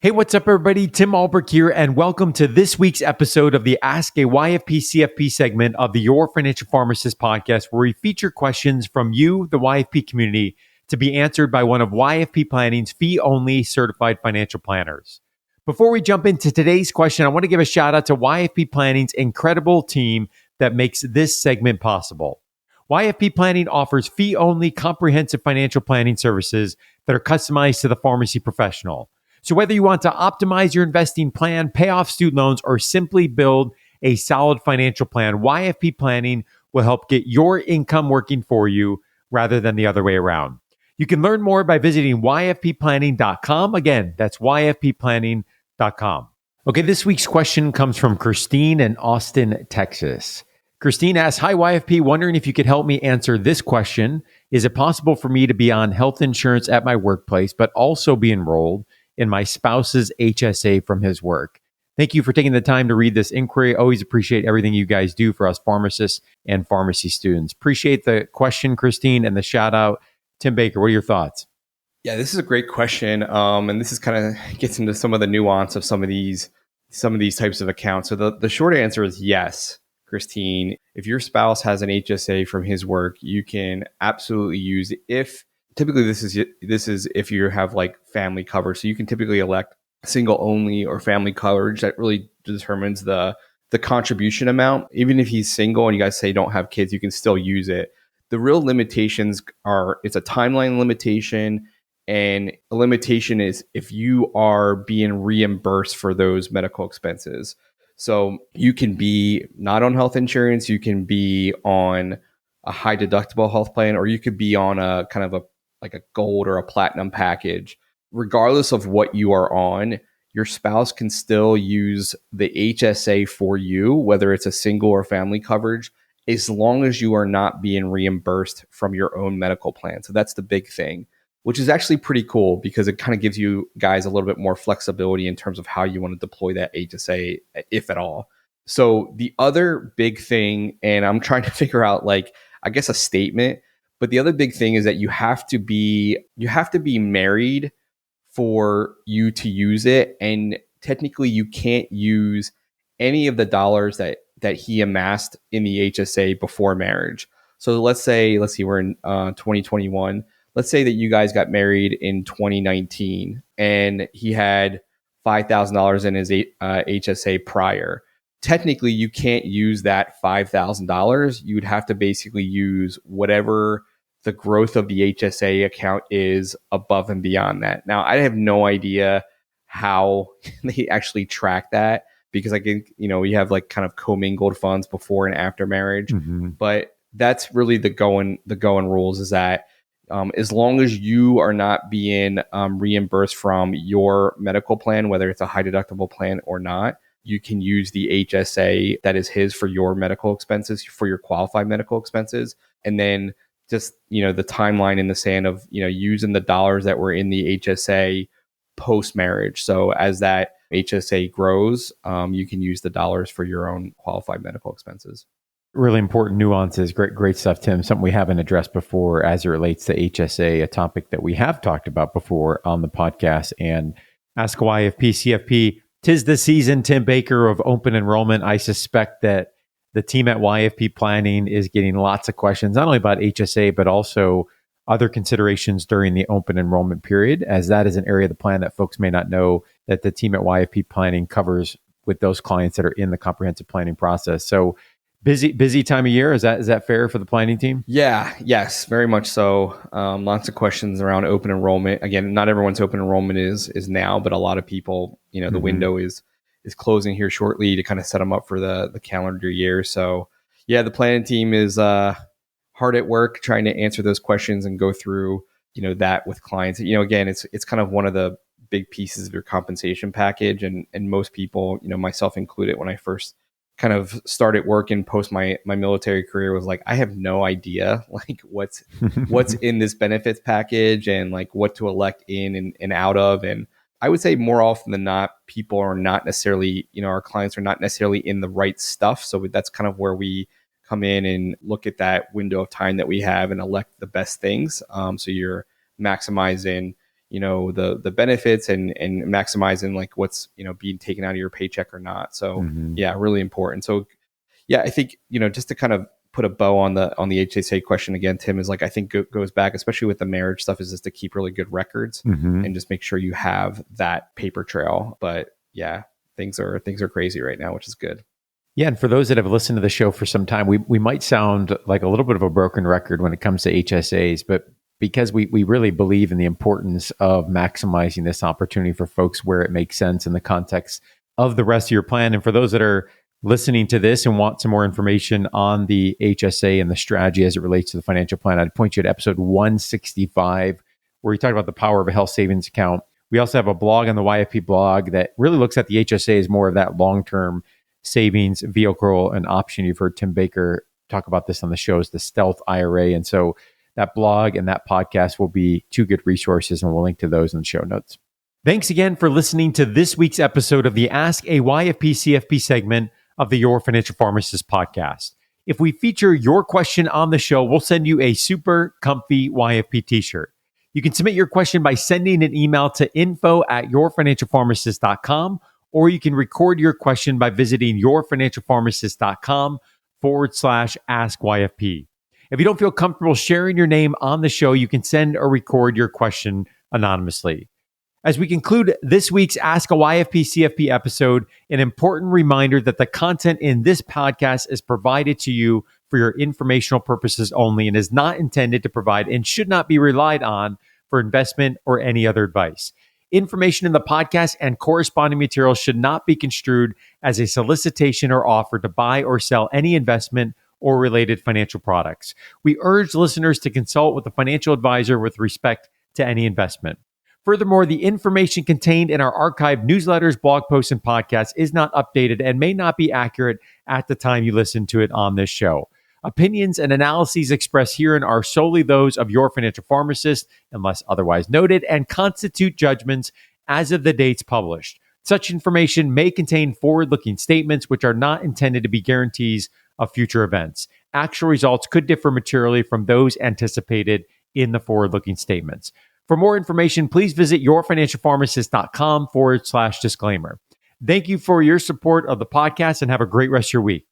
Hey, what's up, everybody? Tim Albrecht here, and welcome to this week's episode of the Ask a YFP CFP segment of the Your Financial Pharmacist Podcast, where we feature questions from you, the YFP community, to be answered by one of YFP Planning's fee-only certified financial planners. Before we jump into today's question, I want to give a shout out to YFP Planning's incredible team that makes this segment possible. YFP Planning offers fee-only comprehensive financial planning services that are customized to the pharmacy professional. So whether you want to optimize your investing plan, pay off student loans, or simply build a solid financial plan, YFP Planning will help get your income working for you rather than the other way around. You can learn more by visiting yfpplanning.com. Again, that's yfpplanning.com. Okay, this week's question comes from Christine in Austin, Texas. Christine asks, "Hi YFP, wondering if you could help me answer this question. Is it possible for me to be on health insurance at my workplace, but also be enrolled in my spouse's HSA from his work? Thank you for taking the time to read this inquiry. Always appreciate everything you guys do for us pharmacists and pharmacy students." Appreciate the question, Christine, and the shout out. Tim Baker, what are your thoughts? Yeah, this is a great question. And this is kind of gets into some of the nuance of some of these types of accounts. So the short answer is yes, Christine. If your spouse has an HSA from his work, you can absolutely use it. Typically, this is if you have like family coverage. So you can typically elect single only or family coverage. That really determines the contribution amount. Even if he's single and you guys say don't have kids, you can still use it. The real limitations are it's a timeline limitation, and a limitation is if you are being reimbursed for those medical expenses. So you can be not on health insurance, you can be on a high deductible health plan, or you could be on a kind of like a gold or a platinum package. Regardless of what you are on, your spouse can still use the HSA for you, whether it's a single or family coverage, as long as you are not being reimbursed from your own medical plan. So that's the big thing, which is actually pretty cool because it kind of gives you guys a little bit more flexibility in terms of how you want to deploy that HSA, if at all. So the other big thing, and I'm trying to figure out I guess a statement, but the other big thing is that you have to be married for you to use it. And technically you can't use any of the dollars that he amassed in the HSA before marriage. So let's see, we're in 2021. Let's say that you guys got married in 2019 and he had $5,000 in his HSA prior. Technically, you can't use that $5,000. You would have to basically use whatever the growth of the HSA account is above and beyond that. Now, I have no idea how they actually track that because I think, you have kind of commingled funds before and after marriage. Mm-hmm. But that's really the going rules is that as long as you are not being reimbursed from your medical plan, whether it's a high deductible plan or not, you can use the HSA that is his for your medical expenses, for your qualified medical expenses. And then just, the timeline in the sand of, using the dollars that were in the HSA post marriage. So as that HSA grows, you can use the dollars for your own qualified medical expenses. Really important nuances. Great stuff, Tim. Something we haven't addressed before as it relates to HSA, a topic that we have talked about before on the podcast. And Ask YFP CFP, 'tis the season, Tim Baker, of open enrollment. I suspect that the team at YFP Planning is getting lots of questions, not only about HSA, but also other considerations during the open enrollment period, as that is an area of the plan that folks may not know that the team at YFP Planning covers with those clients that are in the comprehensive planning process. So busy time of year. Is that fair for the planning team? Yeah, yes, very much so. Lots of questions around open enrollment. Again, not everyone's open enrollment is now, but a lot of people, the window is closing here shortly to kind of set them up for the calendar year. So yeah, the planning team is hard at work trying to answer those questions and go through, that with clients. Again, it's kind of one of the big pieces of your compensation package. And most people, myself included, when I first kind of started working post my military career, was like, I have no idea what's in this benefits package and what to elect in and out of. And I would say more often than not, people are not necessarily, our clients are not necessarily in the right stuff. So that's kind of where we come in and look at that window of time that we have and elect the best things. So you're maximizing, the benefits and maximizing like what's, being taken out of your paycheck or not. So yeah, really important. So yeah, I think, just to kind of put a bow on the HSA question again, Tim, is like, I think goes back, especially with the marriage stuff, is just to keep really good records and just make sure you have that paper trail. But yeah, things are crazy right now, which is good. Yeah, and for those that have listened to the show for some time, we might sound like a little bit of a broken record when it comes to HSAs, but because we really believe in the importance of maximizing this opportunity for folks where it makes sense in the context of the rest of your plan. And for those that are listening to this and want some more information on the HSA and the strategy as it relates to the financial plan, I'd point you to episode 165, where we talk about the power of a health savings account. We also have a blog on the YFP blog that really looks at the HSA as more of that long-term savings vehicle and option. You've heard Tim Baker talk about this on the show, is the Stealth IRA. And so that blog and that podcast will be two good resources, and we'll link to those in the show notes. Thanks again for listening to this week's episode of the Ask a YFP CFP segment of the Your Financial Pharmacist Podcast. If we feature your question on the show, we'll send you a super comfy YFP t-shirt. You can submit your question by sending an email to info@yourfinancialpharmacist.com, or you can record your question by visiting yourfinancialpharmacist.com/ask-YFP. If you don't feel comfortable sharing your name on the show, you can send or record your question anonymously. As we conclude this week's Ask a YFP CFP episode, an important reminder that the content in this podcast is provided to you for your informational purposes only and is not intended to provide and should not be relied on for investment or any other advice. Information in the podcast and corresponding materials should not be construed as a solicitation or offer to buy or sell any investment or related financial products. We urge listeners to consult with a financial advisor with respect to any investment. Furthermore, the information contained in our archived newsletters, blog posts, and podcasts is not updated and may not be accurate at the time you listen to it on this show. Opinions and analyses expressed herein are solely those of Your Financial Pharmacist, unless otherwise noted, and constitute judgments as of the dates published. Such information may contain forward-looking statements which are not intended to be guarantees of future events. Actual results could differ materially from those anticipated in the forward-looking statements. For more information, please visit yourfinancialpharmacist.com/disclaimer. Thank you for your support of the podcast and have a great rest of your week.